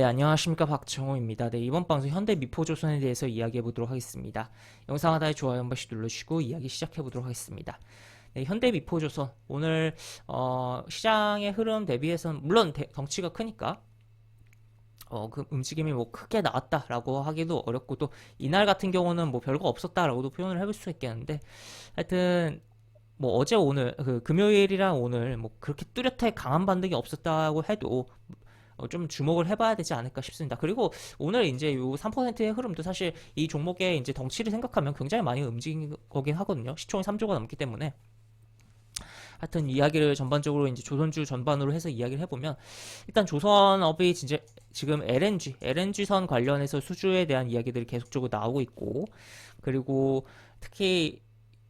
안녕하십니까 박정호입니다. 이번 방송 현대미포조선에 대해서 이야기해 보도록 하겠습니다. 영상 하단에 좋아요 한 번씩 눌러주시고 이야기 시작해 보도록 하겠습니다. 현대미포조선 오늘 시장의 흐름 대비해서는 물론 덩치가 크니까 그 움직임이 뭐 크게 나왔다라고 하기도 어렵고, 또 이날 같은 경우는 뭐 별거 없었다라고도 표현을 해볼 수 있겠는데, 하여튼 뭐 어제 오늘 그 금요일이랑 오늘 뭐 그렇게 뚜렷하게 강한 반등이 없었다고 해도 좀 주목을 해봐야 되지 않을까 싶습니다. 그리고 오늘 이제 요 3%의 흐름도 사실 이 종목의 이제 덩치를 생각하면 굉장히 많이 움직인 거긴 하거든요. 시총이 3조가 넘기 때문에. 하여튼 이야기를 전반적으로 이제 조선주 전반으로 해서 이야기를 해보면, 일단 조선업이 진짜 지금 LNG선 관련해서 수주에 대한 이야기들이 계속적으로 나오고 있고, 그리고 특히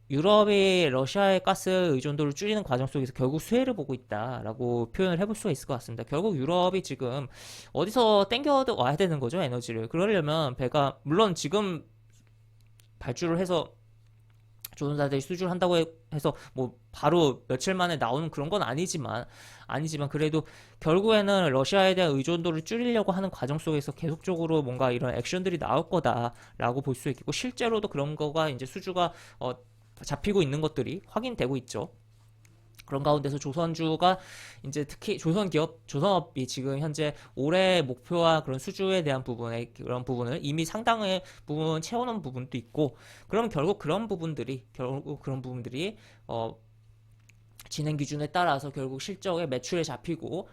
유럽이 러시아의 가스 의존도를 줄이는 과정 속에서 결국 수혜를 보고 있다라고 표현을 해볼 수가 있을 것 같습니다. 결국 유럽이 지금 어디서 땡겨 와야 되는 거죠, 에너지를. 그러려면 배가, 물론 지금 발주를 해서 조선사들이 수주를 한다고 해서 뭐 바로 며칠 만에 나오는 그런 건 아니지만 그래도 결국에는 러시아에 대한 의존도를 줄이려고 하는 과정 속에서 계속적으로 뭔가 이런 액션들이 나올 거다라고 볼 수 있겠고, 실제로도 그런 거가 이제 수주가 잡히고 있는 것들이 확인되고 있죠. 그런 가운데서 조선주가 이제 특히 조선업이 지금 현재 올해 목표와 그런 수주에 대한 그런 부분을 이미 상당의 부분 채워놓은 부분도 있고, 그럼 결국 그런 부분들이 진행 기준에 따라서 결국 실적의 매출에 잡히고,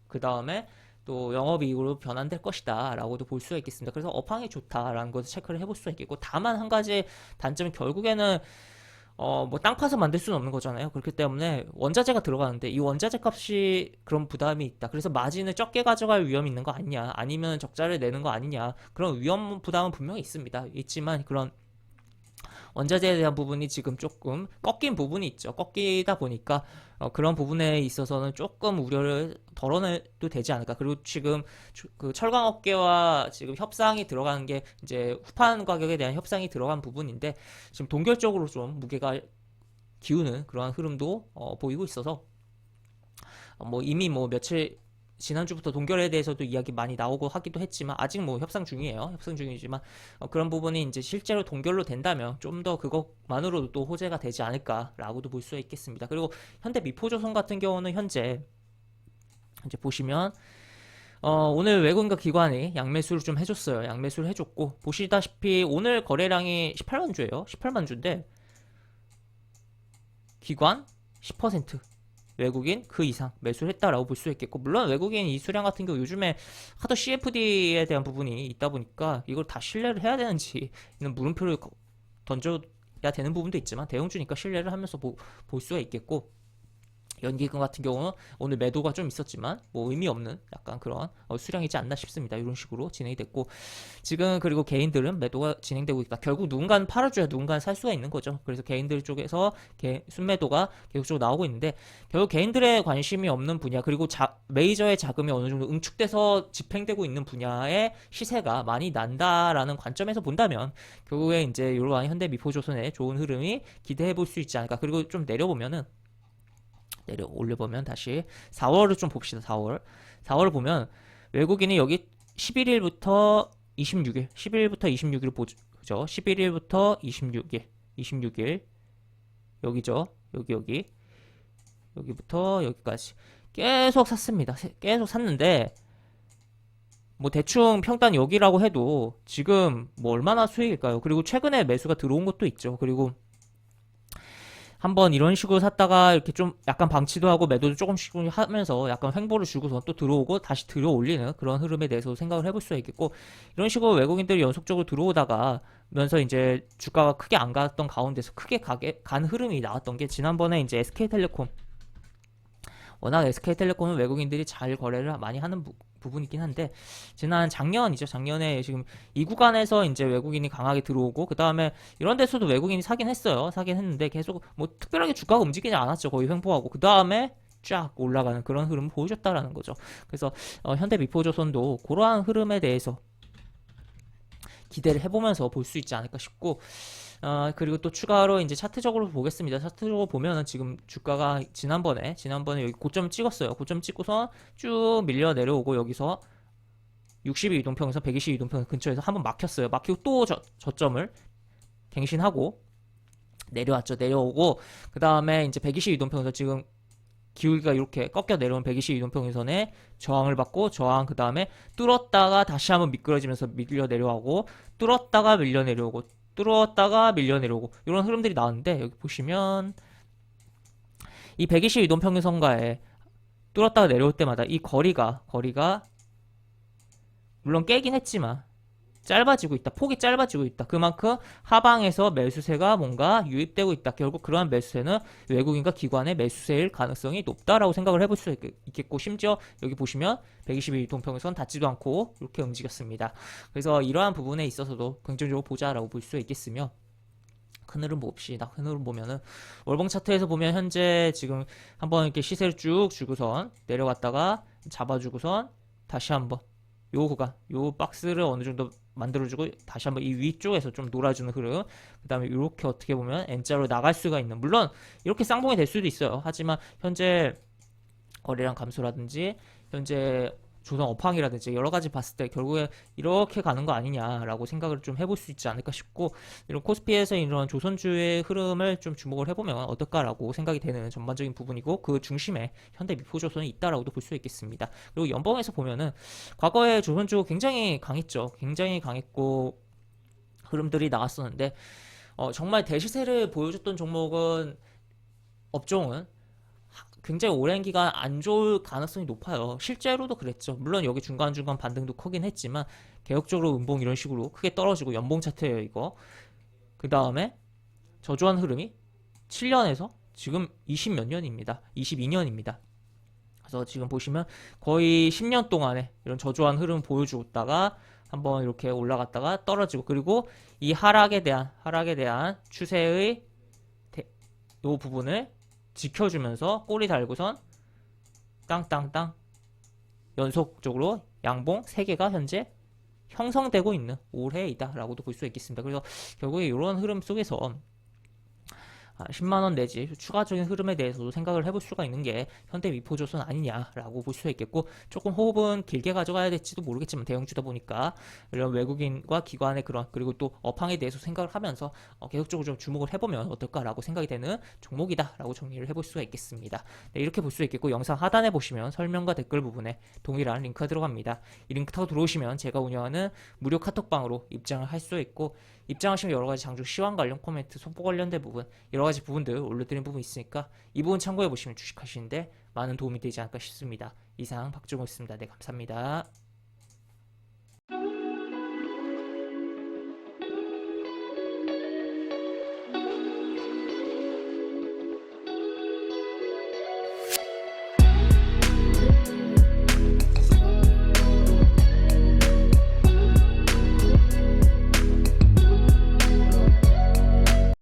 그 다음에 또 영업이익으로 변환될 것이다 라고도 볼 수가 있겠습니다. 그래서 업황이 좋다라는 것을 체크를 해볼 수가 있겠고, 다만 한 가지 단점은 결국에는 뭐 땅 파서 만들 수는 없는 거잖아요. 그렇기 때문에 원자재가 들어가는데 이 원자재 값이 그런 부담이 있다. 그래서 마진을 적게 가져갈 위험이 있는 거 아니냐, 아니면 적자를 내는 거 아니냐, 그런 위험 부담은 분명히 있지만 그런 원자재에 대한 부분이 지금 조금 꺾인 부분이 있죠. 꺾이다 보니까 그런 부분에 있어서는 조금 우려를 덜어내도 되지 않을까. 그리고 지금 그 철강업계와 지금 협상이 들어가는 게 이제 후판 가격에 대한 협상이 들어간 부분인데, 지금 동결적으로 좀 무게가 기우는 그러한 흐름도 보이고 있어서 뭐 이미 뭐 며칠 지난주부터 동결에 대해서도 이야기 많이 나오고 하기도 했지만, 아직 뭐 협상 중이지만 그런 부분이 이제 실제로 동결로 된다면 좀 더 그것만으로도 또 호재가 되지 않을까라고도 볼 수 있겠습니다. 그리고 현대 미포조선 같은 경우는 현재 이제 보시면 오늘 외국인과 기관이 양매수를 좀 해줬어요. 양매수를 해줬고, 보시다시피 오늘 거래량이 18만 주예요. 18만 주인데 기관 10%, 외국인 그 이상 매수를 했다라고 볼 수 있겠고, 물론 외국인 이 수량 같은 경우 요즘에 하도 CFD에 대한 부분이 있다 보니까 이걸 다 신뢰를 해야 되는지는 물음표를 던져야 되는 부분도 있지만, 대형주니까 신뢰를 하면서 볼 수가 있겠고, 연기금 같은 경우는 오늘 매도가 좀 있었지만 뭐 의미 없는 약간 그런 수량이지 않나 싶습니다. 이런 식으로 진행이 됐고, 지금 그리고 개인들은 매도가 진행되고 있다. 결국 누군가는 팔아줘야 누군가는 살 수가 있는 거죠. 그래서 개인들 쪽에서 순매도가 계속적으로 나오고 있는데, 결국 개인들의 관심이 없는 분야, 그리고 메이저의 자금이 어느 정도 응축돼서 집행되고 있는 분야의 시세가 많이 난다라는 관점에서 본다면 결국에 이제 이러한 현대미포조선의 좋은 흐름이 기대해 볼 수 있지 않을까. 그리고 좀 올려보면 다시 4월을 좀 봅시다. 4월 보면 외국인이 여기 11일부터 26일 보죠. 11일부터 26일 여기죠. 여기부터 여기까지 계속 샀습니다. 계속 샀는데 뭐 대충 평단 여기라고 해도 지금 뭐 얼마나 수익일까요? 그리고 최근에 매수가 들어온 것도 있죠. 그리고 한번 이런 식으로 샀다가 이렇게 좀 약간 방치도 하고 매도도 조금씩 하면서 약간 횡보를 주고서 또 들어오고 다시 들어 올리는 그런 흐름에 대해서 생각을 해볼 수가 있겠고, 이런 식으로 외국인들이 연속적으로 들어오다가 면서 이제 주가가 크게 안 갔던 가운데서 크게 간 흐름이 나왔던 게, 지난번에 이제 SK텔레콤, 워낙 SK텔레콤은 외국인들이 잘 거래를 많이 하는 부분이긴 한데, 작년에 지금 이 구간에서 이제 외국인이 강하게 들어오고, 그 다음에 이런 데서도 외국인이 사긴 했는데 계속 뭐 특별하게 주가가 움직이지 않았죠. 거의 횡보하고 그 다음에 쫙 올라가는 그런 흐름을 보여줬다라는 거죠. 그래서 현대미포조선도 그러한 흐름에 대해서 기대를 해보면서 볼 수 있지 않을까 싶고, 그리고 또 추가로 이제 차트적으로 보겠습니다. 차트적으로 보면은 지금 주가가 지난번에 여기 고점 찍었어요. 고점 찍고서 쭉 밀려 내려오고, 여기서 60일 이동평선, 120일 이동평선 근처에서 한번 막혔어요. 막히고 또 저점을 갱신하고 내려왔죠. 내려오고 그 다음에 이제 120일 이동평선 지금 기울기가 이렇게 꺾여 내려온 120일 이동평선에 저항을 받고 저항 그 다음에 뚫었다가 다시 한번 미끄러지면서 밀려 내려오고 뚫었다가 밀려 내려오고 뚫었다가 밀려 내려오고 이런 흐름들이 나왔는데 여기 보시면 이 120일 이동평선과의 뚫었다가 내려올 때마다 이 거리가 물론 깨긴 했지만 짧아지고 있다. 폭이 짧아지고 있다. 그만큼 하방에서 매수세가 뭔가 유입되고 있다. 결국 그러한 매수세는 외국인과 기관의 매수세일 가능성이 높다라고 생각을 해볼 수 있겠고 심지어 여기 보시면 120일 이동평선 닿지도 않고 이렇게 움직였습니다. 그래서 이러한 부분에 있어서도 긍정적으로 보자라고 볼 수 있겠으며 큰 흐름 봅시다. 큰 흐름 보면은 월봉 차트에서 보면 현재 지금 한번 이렇게 시세를 쭉 주고선 내려갔다가 잡아주고선 다시 한번 요 구간, 요 박스를 어느 정도 만들어주고 다시 한번 이 위쪽에서 좀 놀아주는 흐름. 그 다음에 이렇게 어떻게 보면 N자로 나갈 수가 있는. 물론 이렇게 쌍봉이 될 수도 있어요. 하지만 현재 거래량 감소라든지 현재 조선 업황이라든지 여러 가지 봤을 때 결국에 이렇게 가는 거 아니냐라고 생각을 좀 해볼 수 있지 않을까 싶고 이런 코스피에서 이런 조선주의 흐름을 좀 주목을 해보면 어떨까라고 생각이 되는 전반적인 부분이고 그 중심에 현대 미포조선이 있다라고도 볼 수 있겠습니다. 그리고 연봉에서 보면은 과거에 조선주 굉장히 강했죠. 굉장히 강했고 흐름들이 나왔었는데 정말 대시세를 보여줬던 종목은 업종은 굉장히 오랜 기간 안 좋을 가능성이 높아요. 실제로도 그랬죠. 물론 여기 중간중간 반등도 크긴 했지만 개혁적으로 음봉 이런 식으로 크게 떨어지고 연봉 차트예요 이거. 그 다음에 저조한 흐름이 7년에서 지금 20 몇 년입니다. 22년입니다. 그래서 지금 보시면 거의 10년 동안에 이런 저조한 흐름 보여주다가 한번 이렇게 올라갔다가 떨어지고 그리고 이 하락에 대한 추세의 이 부분을 지켜주면서 꼬리 달고선 땅땅땅 연속적으로 양봉 3개가 현재 형성되고 있는 올해이다 라고도 볼 수 있겠습니다. 그래서 결국에 이런 흐름 속에서 10만원 내지 추가적인 흐름에 대해서도 생각을 해볼 수가 있는 게 현대 미포조선 아니냐라고 볼 수 있겠고 조금 호흡은 길게 가져가야 될지도 모르겠지만 대형주다 보니까 이런 외국인과 기관의 그런 그리고 또 업황에 대해서 생각을 하면서 계속적으로 좀 주목을 해보면 어떨까라고 생각이 되는 종목이다라고 정리를 해볼 수가 있겠습니다. 네, 이렇게 볼 수 있겠고 영상 하단에 보시면 설명과 댓글 부분에 동일한 링크가 들어갑니다. 이 링크 타고 들어오시면 제가 운영하는 무료 카톡방으로 입장을 할 수 있고 입장하시면 여러가지 장중 시황 관련 코멘트, 속보 관련된 부분 여러가지 부분들 올려드린 부분 있으니까 이 부분 참고해보시면 주식하시는데 많은 도움이 되지 않을까 싶습니다. 이상 박종호였습니다. 네, 감사합니다.